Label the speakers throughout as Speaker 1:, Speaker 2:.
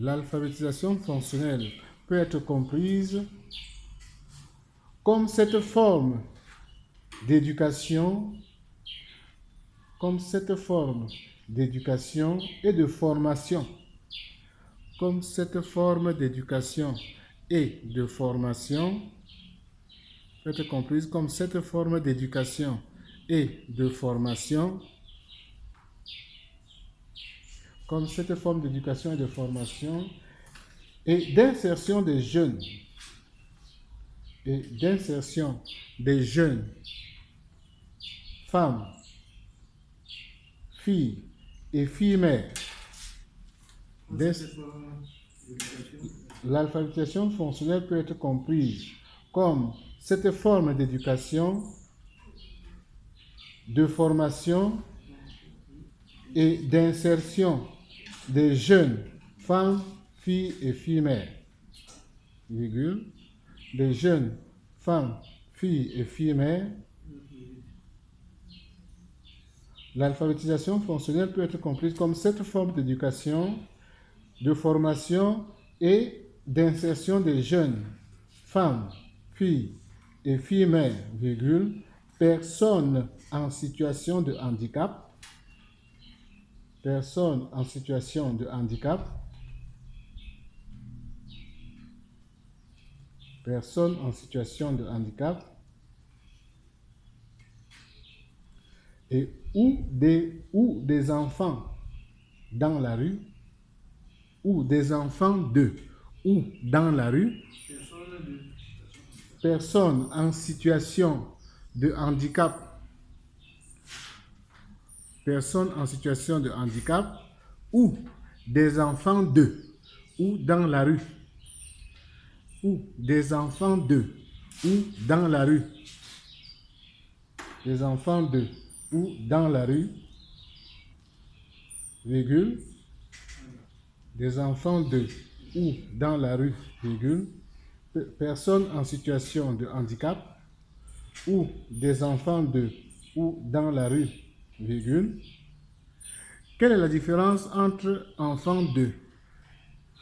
Speaker 1: L'alphabétisation fonctionnelle peut être comprise comme cette forme d'éducation, et de formation, peut être comprise comme cette forme d'éducation et de formation, et d'insertion des jeunes, femmes, filles et filles-mères. L'alphabétisation fonctionnelle peut être comprise comme cette forme d'éducation, de formation et d'insertion des jeunes femmes, filles et filles-mères. Des jeunes femmes, filles et filles-mères. L'alphabétisation fonctionnelle peut être comprise comme cette forme d'éducation, de formation et d'insertion des jeunes femmes, filles et filles-mères, personnes en situation de handicap, et ou des enfants dans la rue, ou des enfants dans la rue, personnes en situation de handicap, ou des enfants ou dans la rue, personnes en situation de handicap, ou des enfants ou dans la rue, Quelle est la différence entre enfants de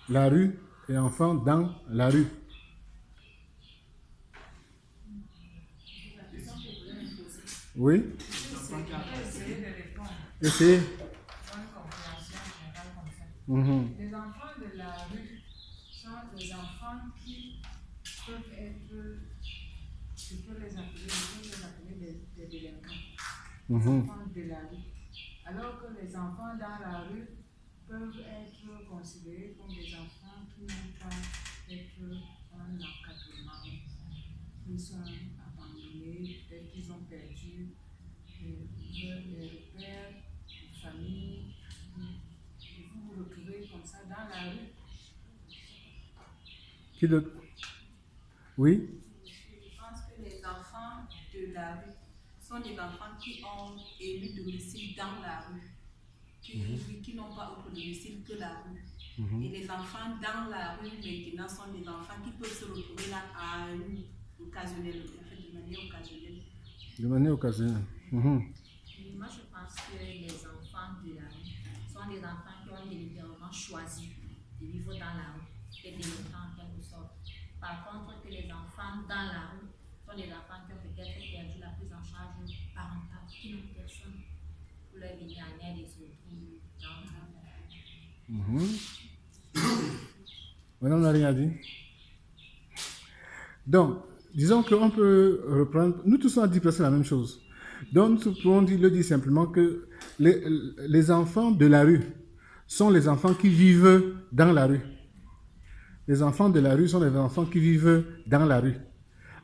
Speaker 1: la rue et enfants dans la rue? Oui? Essayez.
Speaker 2: Les enfants de la rue sont des enfants qui peuvent être, je peux les appeler des délinquants. Les enfants de la rue. Alors que les enfants dans la rue peuvent être considérés comme des enfants qui n'ont pas être un encadrement, qui sont abandonnés, peut-être qu'ils ont perdu les repères, les familles. Vous vous retrouvez comme ça dans la rue.
Speaker 1: Qui d'autre? Oui?
Speaker 3: Je pense que les enfants de la rue sont des enfants qui ont élu domicile dans la rue, qui n'ont pas autre domicile que la rue. Et les enfants dans la rue maintenant sont des enfants qui peuvent se retrouver là à
Speaker 1: De manière occasionnelle.
Speaker 4: Moi, je pense que les enfants de la rue sont des enfants qui ont délibérément choisi de vivre dans la rue, des délinquants en quelque sorte. Par contre, que les enfants dans la rue sont des enfants qui ont peut-être perdu la prise en charge parentale, qui n'ont personne pour leur venir en aide et se retrouvent dans la rue.
Speaker 1: Madame n'a rien dit. Donc, disons qu'on peut reprendre. Nous tous on a dit presque la même chose. Donc, nous pouvons le dire simplement que les enfants de la rue sont les enfants qui vivent dans la rue. Les enfants de la rue sont les enfants qui vivent dans la rue.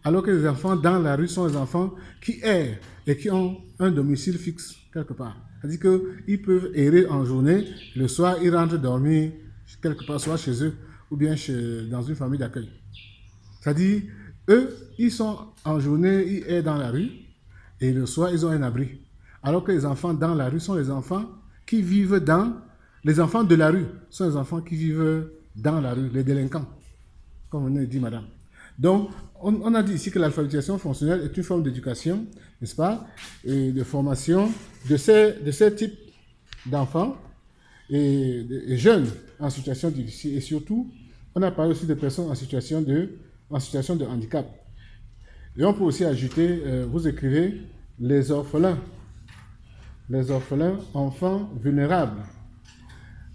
Speaker 1: Alors que les enfants dans la rue sont les enfants qui errent et qui ont un domicile fixe quelque part. C'est-à-dire qu'ils peuvent errer en journée, le soir ils rentrent dormir quelque part, soit chez eux ou bien dans une famille d'accueil. C'est-à-dire, eux, ils sont en journée, ils errent dans la rue et le soir ils ont un abri. Alors que les enfants dans la rue sont les enfants qui vivent dans... Les enfants de la rue sont les enfants qui vivent dans la rue, les délinquants, comme on a dit, madame. Donc, on a dit ici que l'alphabétisation fonctionnelle est une forme d'éducation, n'est-ce pas, et de formation de ces types d'enfants et jeunes en situation difficile. Et surtout, on a parlé aussi de personnes en situation de handicap. Et on peut aussi ajouter, vous écrivez les orphelins, enfants vulnérables.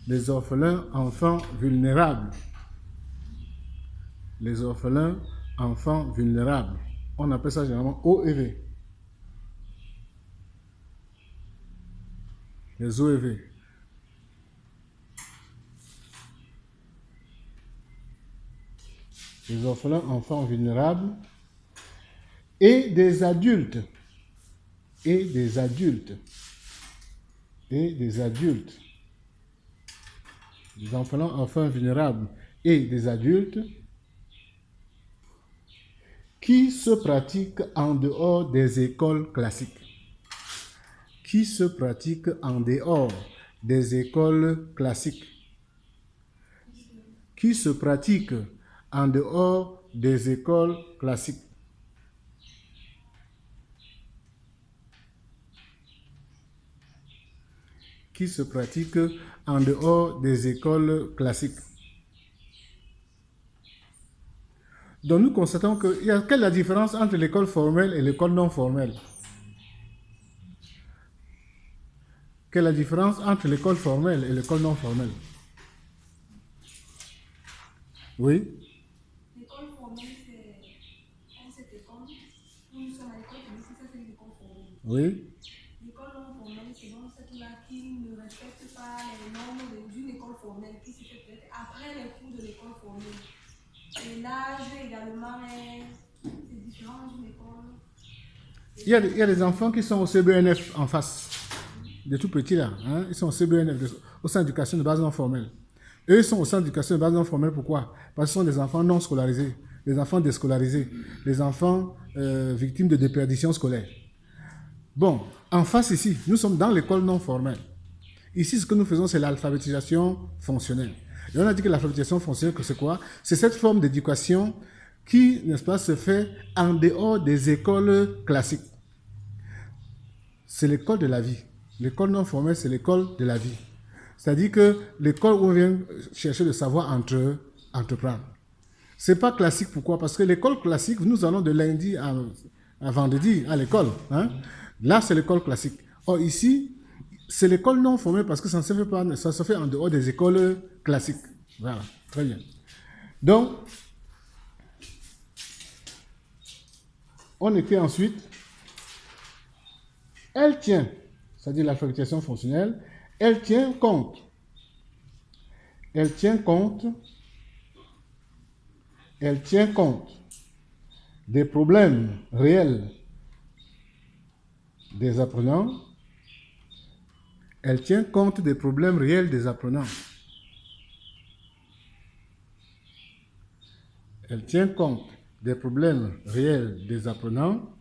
Speaker 1: Les orphelins, enfants vulnérables. Les orphelins, enfants vulnérables. On appelle ça généralement OEV. Les OEV. Les orphelins, enfants vulnérables. Et des adultes. Et des adultes. Et des adultes. Les orphelins, enfants vulnérables. Et des adultes qui se pratiquent en dehors des écoles classiques. Qui se pratiquent en dehors des écoles classiques. Qui se pratiquent en dehors des écoles classiques. Qui se pratiquent en dehors des écoles classiques. Donc nous constatons quelle est la différence entre l'école formelle et l'école non formelle? Quelle est la différence entre l'école formelle et l'école non formelle? Oui?
Speaker 5: L'école formelle, c'est cette école où nous sommes à l'école, ça c'est l'école formelle.
Speaker 1: Oui?
Speaker 5: L'école non formelle, c'est donc cette-là qui ne respecte pas les normes d'une école formelle, qui se fait peut-être après les cours de l'école formelle. Et l'âge également c'est différent d'une école.
Speaker 1: Il y a des enfants qui sont au CBNF en face, des tout petits là, hein? Ils sont au CBNF, au centre d'éducation de base non formelle. Eux, ils sont au centre d'éducation de base non formelle, pourquoi? Parce que ce sont des enfants non scolarisés, des enfants déscolarisés, des enfants victimes de déperdition scolaire. Bon, en face ici, nous sommes dans l'école non formelle. Ici, ce que nous faisons, c'est l'alphabétisation fonctionnelle. Et on a dit que l'alphabétisation fonctionnelle, c'est quoi? C'est cette forme d'éducation qui, n'est-ce pas, se fait en dehors des écoles classiques. C'est l'école de la vie. L'école non formelle, c'est l'école de la vie. C'est-à-dire que l'école où on vient chercher le savoir entreprendre. C'est pas classique, pourquoi? Parce que l'école classique, nous allons de lundi à vendredi à l'école. Hein? Là, c'est l'école classique. Or, ici, c'est l'école non formelle parce que ça se fait en dehors des écoles classiques. Voilà, très bien. Donc, on écrit ensuite, elle tient, c'est-à-dire l'alphabétisation fonctionnelle, elle tient compte des problèmes réels des apprenants. Elle tient compte des problèmes réels des apprenants. Elle tient compte des problèmes réels des apprenants